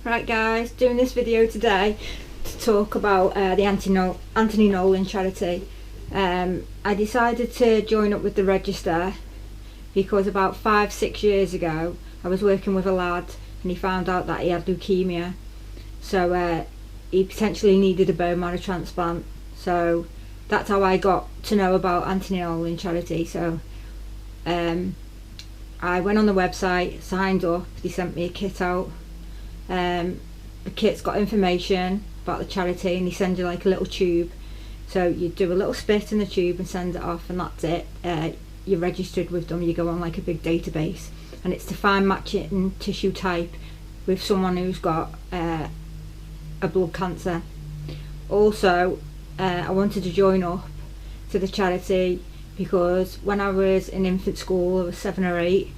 Right guys, doing this video today to talk about the Anthony Nolan charity. I decided to join up with the register because about 5-6 years ago I was working with a lad and he found out that he had leukemia, so he potentially needed a bone marrow transplant. So that's how I got to know about Anthony Nolan charity. So I went on the website, signed up, they sent me a kit out. The kit's got information about the charity and they send you like a little tube, so you do a little spit in the tube and send it off, and that's it. You're registered with them, you go on like a big database, and it's to find matching tissue type with someone who's got a blood cancer. Also, I wanted to join up to the charity because when I was in infant school, I was 7 or 8,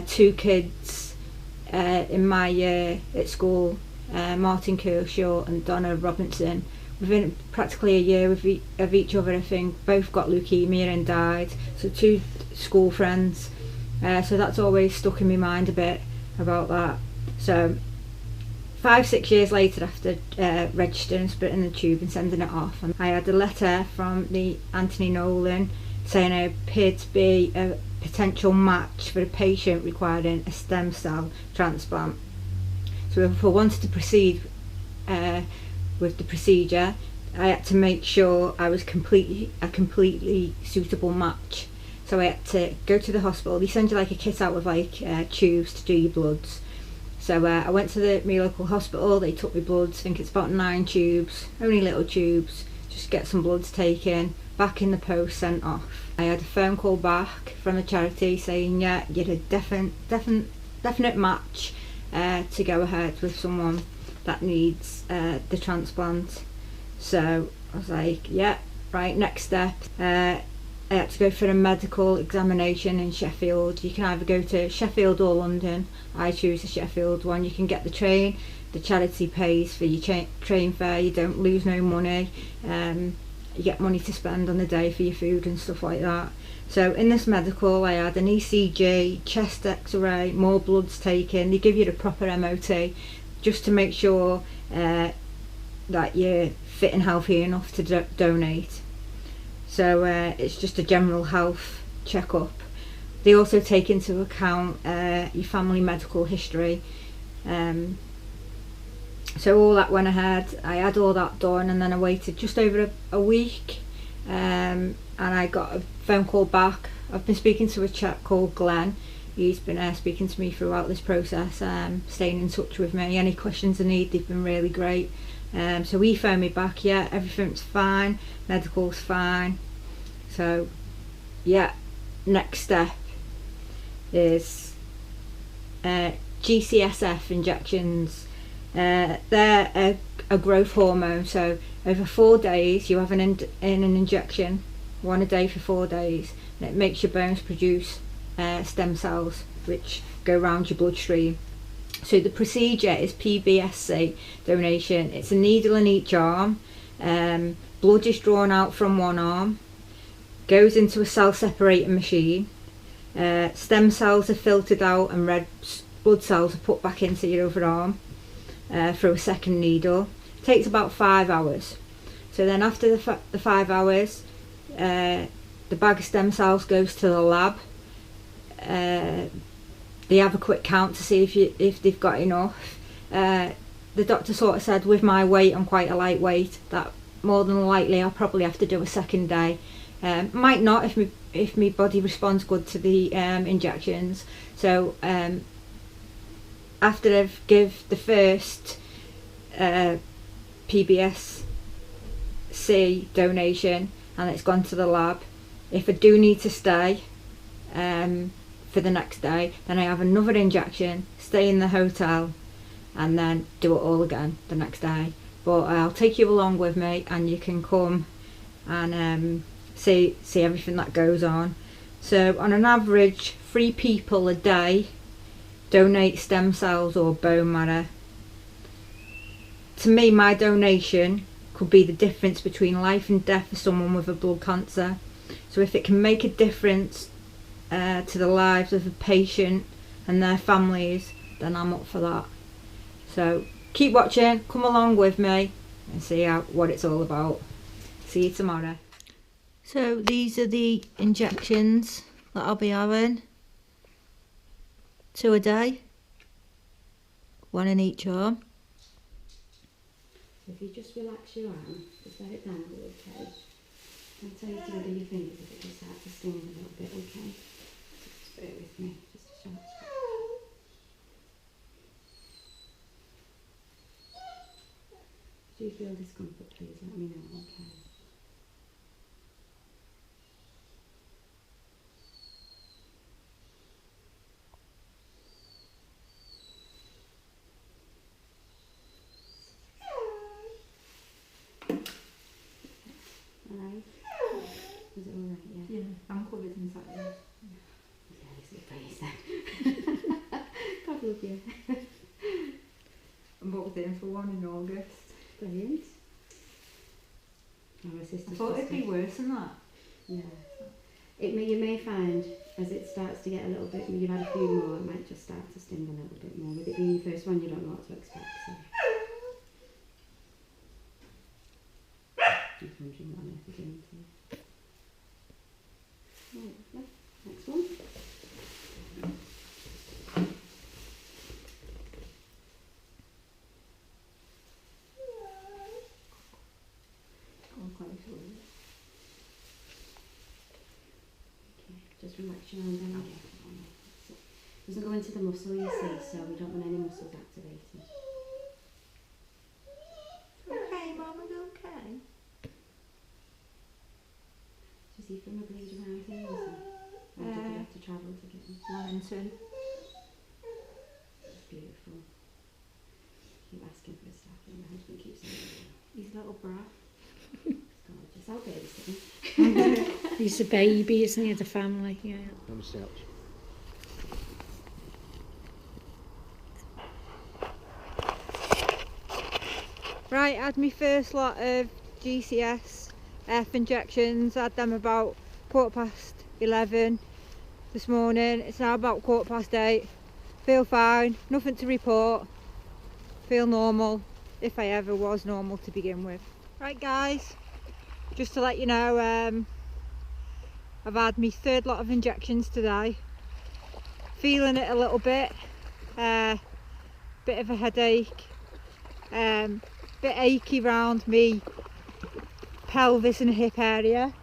2 kids in my year at school, Martin Kershaw and Donna Robinson, within practically a year of each other, I think, both got leukemia and died. So 2 school friends. So that's always stuck in my mind a bit about that. So 5-6 years later, after registering, spitting the tube and sending it off, and I had a letter from the Anthony Nolan saying I appeared to be a potential match for a patient requiring a stem cell transplant. So if I wanted to proceed with the procedure, I had to make sure I was a completely suitable match. So I had to go to the hospital. They send you like a kit out with like tubes to do your bloods. So I went to my local hospital, they took my bloods, I think it's about 9 tubes, only little tubes, just get some bloods taken, back in the post, sent off. I had a phone call back from the charity saying, yeah, you're a definite match to go ahead with someone that needs the transplant. So I was like, yeah, right, next step. I had to go for a medical examination in Sheffield. You can either go to Sheffield or London. I choose the Sheffield one. You can get the train. The charity pays for your train fare. You don't lose no money. You get money to spend on the day for your food and stuff like that. So in this medical, I had an ECG, chest x-ray, more bloods taken. They give you the proper MOT just to make sure that you're fit and healthy enough to donate. So it's just a general health checkup. They also take into account your family medical history. So all that went ahead. I had all that done, and then I waited just over a week, and I got a phone call back. I've been speaking to a chap called Glenn. He's been speaking to me throughout this process, staying in touch with me. Any questions I need, they've been really great. So he phoned me back, yeah, everything's fine, medical's fine. So yeah, next step is GCSF injections. They're a growth hormone, so over 4 days you have an injection, 1 a day for 4 days, and it makes your bones produce stem cells which go around your bloodstream. So the procedure is PBSC donation. It's a needle in each arm. Blood is drawn out from one arm, goes into a cell separating machine. Stem cells are filtered out and red blood cells are put back into your other arm through a second needle. It takes about 5 hours. So then after the 5 hours, the bag of stem cells goes to the lab. They have a quick count to see if they've got enough. The doctor sort of said, with my weight, I'm quite a lightweight, that more than likely I'll probably have to do a second day. Might not if my body responds good to the injections. So after I've give the first PBSC donation and it's gone to the lab, if I do need to stay for the next day, then I have another injection, stay in the hotel, and then do it all again the next day. But I'll take you along with me, and you can come and see everything that goes on. So on an average, 3 people a day donate stem cells or bone marrow. To me, my donation could be the difference between life and death for someone with a blood cancer. So if it can make a difference to the lives of a patient and their families, then I'm up for that. So keep watching, come along with me and see what it's all about. See you tomorrow. So these are the injections that I'll be having. 2 a day, 1 in each arm. So if you just relax your arm, just let it down a little, okay? I'll tell you to under your fingers if it does start to sting a little bit, okay? Just bear with me, just a short spot. Do you feel discomfort, please let me know, okay? Alright? Is it alright, yeah? Yeah, I'm covered inside. Yeah, this is praise then. God love you. I'm booked in for 1 in August. Brilliant. I thought it'd be worse than that. Yeah. You may find as it starts to get a little bit, you've had a few more, it might just start to sting a little bit more. With it being the first one, you don't know what to expect. So. Just wondering what on earth you're doing to you. Right, yeah. Next one. Just relax your arm down again. It doesn't go into the muscle, you see, so we don't want any muscles activated. Okay, Mum, is it okay? Do you see from a bleed around here, is it? Or did you have to travel to get them? 1 and 2. That's beautiful. Keep asking for a staff and my husband keeps saying He's a little brat. it's gorgeous. I'll babysit him. He's a baby, isn't he, of the family? Yeah. On the couch. Right, I had my first lot of GCS F injections. I had them about 11:15 this morning. It's now about 8:15. Feel fine, nothing to report. Feel normal, if I ever was normal to begin with. Right guys, just to let you know, I've had my 3rd lot of injections today. Feeling it a little bit, bit of a headache, bit achy round me pelvis and hip area.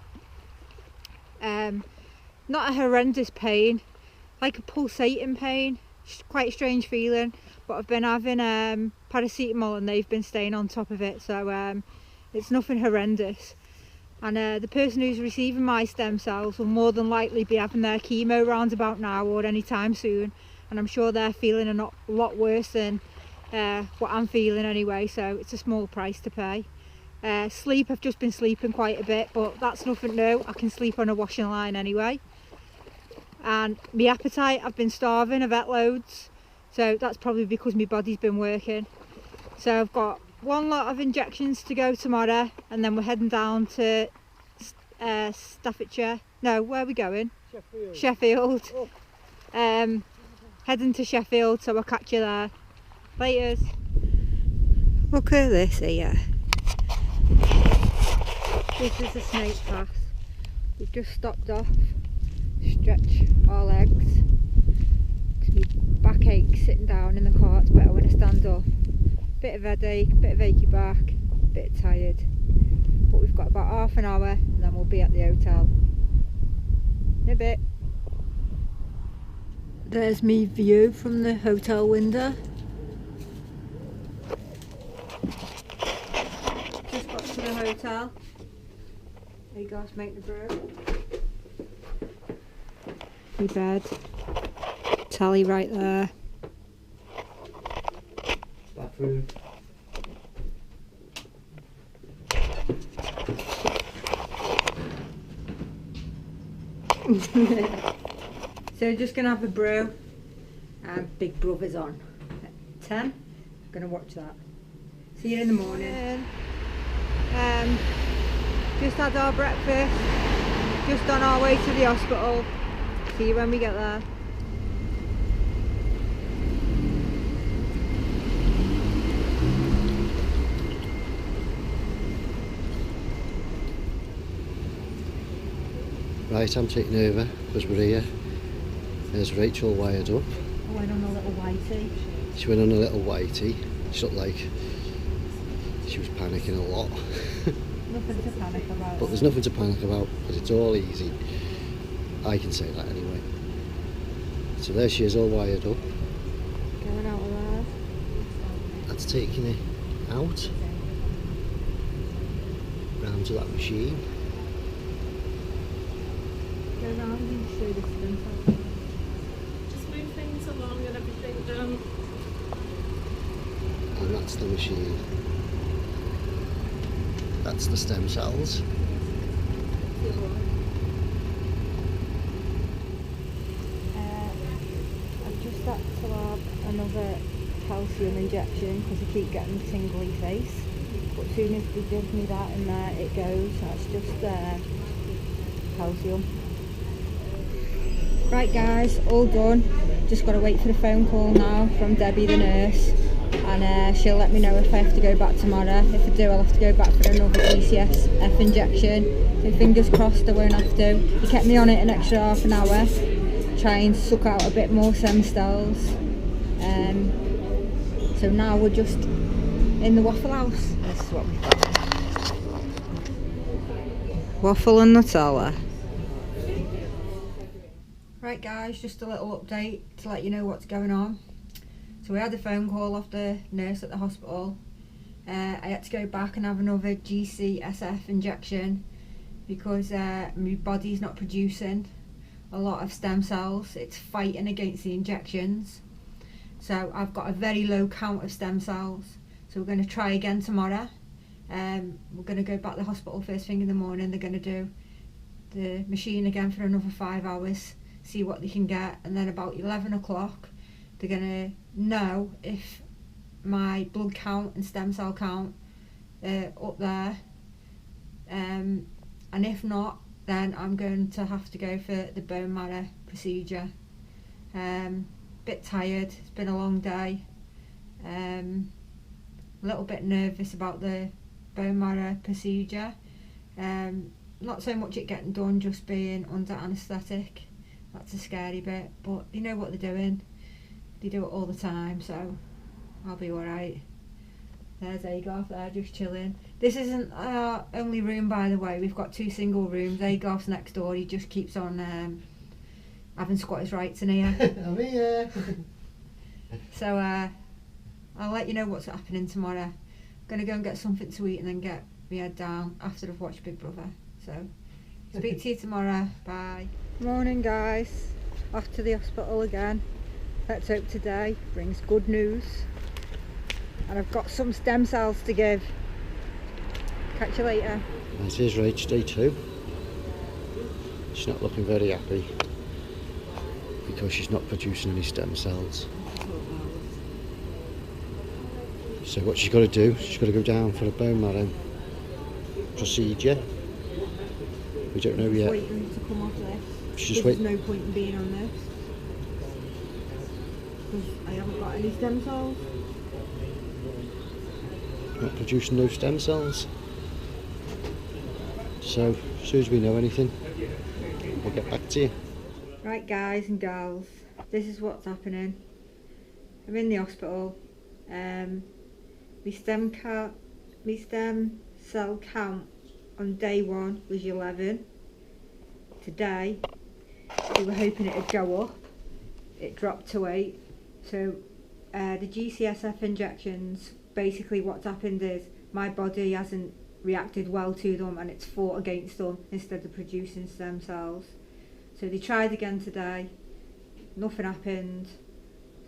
Not a horrendous pain, like a pulsating pain, quite a strange feeling, but I've been having paracetamol and they've been staying on top of it, so it's nothing horrendous. And the person who's receiving my stem cells will more than likely be having their chemo round about now or any time soon, and I'm sure they're feeling a lot worse than what I'm feeling anyway, so it's a small price to pay. Sleep, I've just been sleeping quite a bit, but that's nothing new. I can sleep on a washing line anyway. And my appetite, I've been starving, I've ate loads, so that's probably because my body's been working. So I've got 1 lot of injections to go tomorrow, and then we're heading down to Staffordshire. No, where are we going? Sheffield. Oh. Heading to Sheffield, so I'll catch you there. Laters. Look at this here. This is the snake path. We've just stopped off, stretch our legs. Because my back aches sitting down in the car, it's better when I stand up. Bit of headache, bit of achy back, bit tired. But we've got about half an hour and then we'll be at the hotel. In a bit. There's me view from the hotel window. Just got to the hotel. There you go, let's make the brew. My bed. Tally right there. Bathroom. So just gonna have a brew. Big Brother's on at 10. I'm gonna watch that. See you in the morning. Just had our breakfast. Just on our way to the hospital. See you when we get there. Right, I'm taking over because we're here. There's Rachel wired up. I went on a little whitey. She went on a little whitey. She looked like she was panicking a lot. Nothing to panic about. But there's nothing to panic about because it's all easy. I can say that anyway. So there she is, all wired up. Going out of there. That's taking it out. Round to that machine. Go round and show the stem cells. Just move things along and everything done. And that's the machine. That's the stem cells. I've just had to have another calcium injection because I keep getting the tingly face. But as soon as they give me that in there, it goes. That's just calcium. Right guys, all done. Just got to wait for the phone call now from Debbie the nurse, and she'll let me know if I have to go back tomorrow. If I do, I'll have to go back for another GCSF injection. So fingers crossed I won't have to. He kept me on it an extra half an hour, try and suck out a bit more stem cells. So now we're just in the Waffle House. This is what we've got. Waffle and Nutella. Right guys, just a little update to let you know what's going on. So we had a phone call off the nurse at the hospital. I had to go back and have another GCSF injection because my body's not producing a lot of stem cells. It's fighting against the injections. So I've got a very low count of stem cells. So we're going to try again tomorrow. We're going to go back to the hospital first thing in the morning. They're going to do the machine again for another 5 hours, see what they can get, and then about 11 o'clock they're going to know if my blood count and stem cell count are up there, and if not, then I'm going to have to go for the bone marrow procedure. Bit tired, it's been a long day, a little bit nervous about the bone marrow procedure, not so much it getting done, just being under anaesthetic. That's a scary bit, but they know what they're doing. They do it all the time, so I'll be alright. There's Agolf there, just chilling. This isn't our only room, by the way. We've got 2 single rooms. Agolf's next door. He just keeps on having squatters' rights in here. I'm here. So I'll let you know what's happening tomorrow. I'm going to go and get something to eat and then get my head down after I've watched Big Brother. So speak to you tomorrow. Bye. Morning guys, off to the hospital again. Let's hope today brings good news. And I've got some stem cells to give. Catch you later. This is Rach, day 2. She's not looking very happy because she's not producing any stem cells. So what she's got to do, she's got to go down for a bone marrow procedure. We don't know yet. Waiting to come off this. She's There's no point in being on this because I haven't got any stem cells. Not producing no stem cells. So as soon as we know anything, we'll get back to you. Right guys and gals, this is what's happening. I'm in the hospital. My stem cell count on day 1 was 11. Today we were hoping it would go up. It dropped to 8. So the GCSF injections, basically what's happened is my body hasn't reacted well to them and it's fought against them instead of producing stem cells. So they tried again today, nothing happened.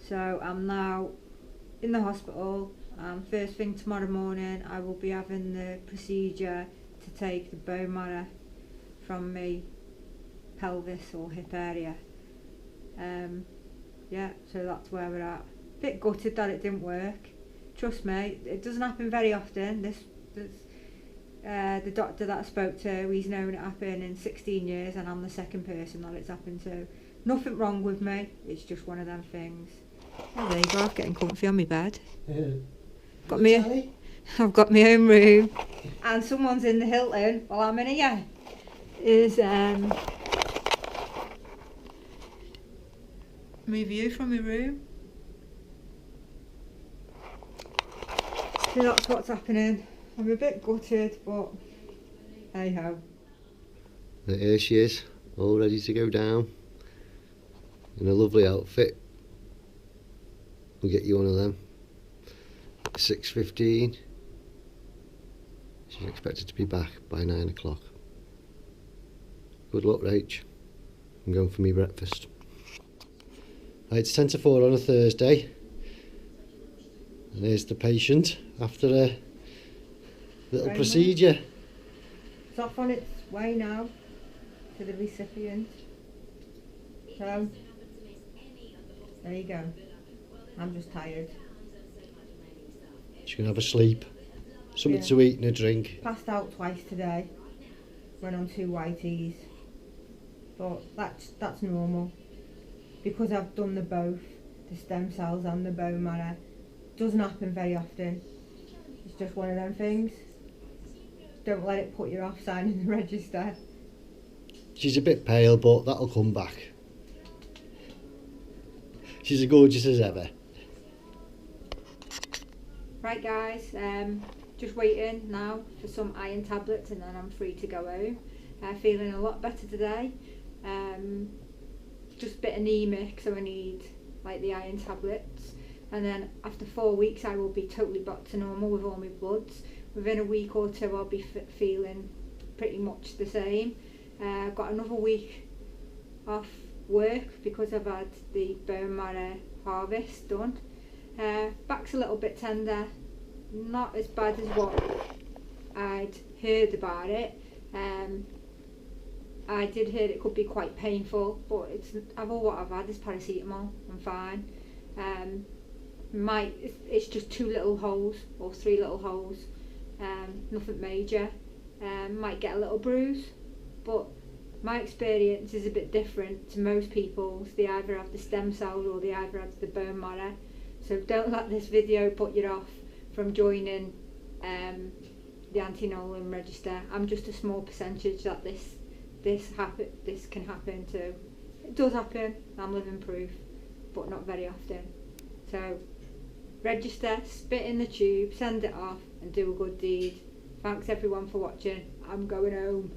So I'm now in the hospital. First thing tomorrow morning I will be having the procedure to take the bone marrow from me pelvis or hip area. Yeah, so that's where we're at. Bit gutted that it didn't work. Trust me, it doesn't happen very often. The doctor that I spoke to, he's known it happen in 16 years and I'm the second person that it's happened to. Nothing wrong with me, it's just one of them things. Oh, there you go, I'm getting comfy on my bed. I've got my own room and someone's in the Hilton while I'm in here. Is my view from my room. So that's what's happening. I'm a bit gutted, but hey ho. Here she is, all ready to go down in a lovely outfit. We'll get you one of them. 6:15. She's expected to be back by 9 o'clock. Good luck, Rach. I'm going for me breakfast. Right, it's 10 to 4 on a Thursday. And there's the patient after a little procedure. It's off on its way now to the recipient. So, there you go. I'm just tired. She can have a sleep, something to eat and a drink. Passed out twice today. Went on 2 whiteys. But that's normal. Because I've done both, the stem cells and the bone marrow. Doesn't happen very often. It's just one of them things. Don't let it put you off signing the register. She's a bit pale, but that'll come back. She's as gorgeous as ever. Right guys, just waiting now for some iron tablets and then I'm free to go home. Feeling a lot better today. Just a bit anemic, so I need like the iron tablets. And then after 4 weeks I will be totally back to normal with all my bloods. Within a week or two I'll be feeling pretty much the same. I've got another week off work because I've had the bone marrow harvest done. Back's a little bit tender, not as bad as what I'd heard about it. I did hear it could be quite painful, but all what I've had is paracetamol. I'm fine. It's just 2 little holes or 3 little holes, nothing major. Might get a little bruise, but my experience is a bit different to most people's. They either have the stem cells or they either have the bone marrow. So don't let this video put you off from joining the anti-Nolan register. I'm just a small percentage that this can happen to. It does happen, I'm living proof, but not very often. So register, spit in the tube, send it off and do a good deed. Thanks everyone for watching. I'm going home.